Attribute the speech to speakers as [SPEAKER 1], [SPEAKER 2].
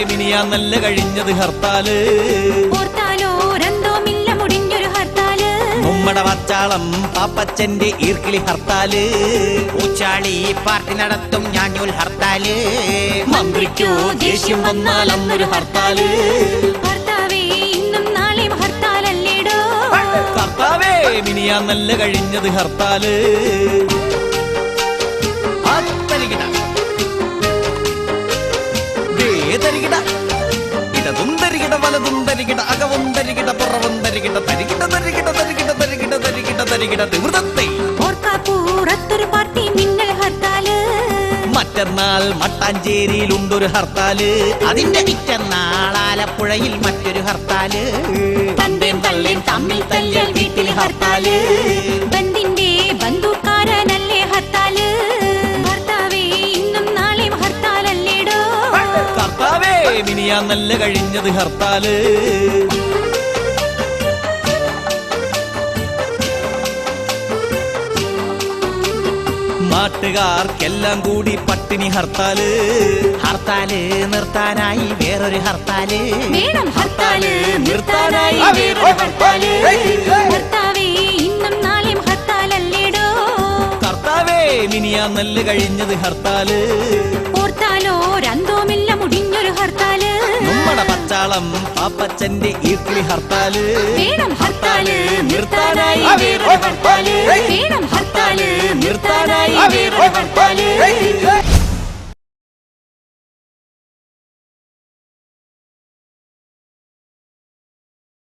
[SPEAKER 1] മിനിയാന്നല്ല കഴിഞ്ഞത് ഹർത്താല്. നമ്മുടെ വച്ചാളം പാപ്പച്ചന്റെ ഈർക്കിളി ഹർത്താല്.
[SPEAKER 2] ഊച്ചാളി പാർട്ടി നടത്തും ഞാഞ്ഞൂൽ ഹർത്താല്.
[SPEAKER 1] മന്ത്രിക്കോ ദേഷ്യം വന്നാൽ അന്നൊരു ഹർത്താല്. കർത്താവേ മിനിയാന്നല്ല കഴിഞ്ഞത് ഹർത്താല്. ഇടതും തരികിട വലതും തരികിട അകവും തരികിട പുറവും തരികിട തരികിട തരികിട തരികിട തരികിട തരികിട തരികിട തീവ്രത്തെ
[SPEAKER 3] പാർട്ടി മിന്നൽ ഹർത്താല്.
[SPEAKER 1] മറ്റന്നാൾ മട്ടാഞ്ചേരിയിലുണ്ടൊരു ഹർത്താല്.
[SPEAKER 2] അതിന്റെ പിറ്റന്നാൾ ആലപ്പുഴയിൽ മറ്റൊരു ഹർത്താല്.
[SPEAKER 3] തന്തേം തള്ളേം തമ്മിൽ തല്ലിയാൽ വീട്ടിൽ ഹർത്താല്. ബന്ധിന്റെ ബന്ധുക്കാരനല്ലേ ഹർത്താല്. ഭർത്താവേ ഇന്നും നാളെയും ഹർത്താലല്ലേടോ.
[SPEAKER 1] കർത്താവേ മിനിയാന്നല്ല കഴിഞ്ഞത് ഹർത്താല്. നാട്ടുകാർക്കെല്ലാം കൂടി പട്ടിണി ഹർത്താല്.
[SPEAKER 2] ഹർത്താല് നിർത്താനായി വേറൊരു ഹർത്താല്.
[SPEAKER 3] വേണം ഹർത്താല് നിർത്താനായി വേറൊരു ഹർത്താല്. ഭർത്താവേ ഇന്നും നാളെയും ഹർത്താലല്ലേടോ.
[SPEAKER 1] കർത്താവേ മിനിയാന്നല്ല കഴിഞ്ഞത് ഹർത്താല്.
[SPEAKER 3] ഓർത്താലോ രന്തോമില്ല മുടിഞ്ഞൊരു ഹർത്താല്.
[SPEAKER 1] നമ്മുടെ പച്ചാളം പാപ്പച്ചന്റെ ഈർക്കിളി ഹർത്താല്.
[SPEAKER 3] വേണം ഹർത്താല് നിർത്താനായി വേറൊരു ഹർത്താല്. വേണം ഹർത്താല് നിർത്താനായി വേറൊരു ഹർത്താല്.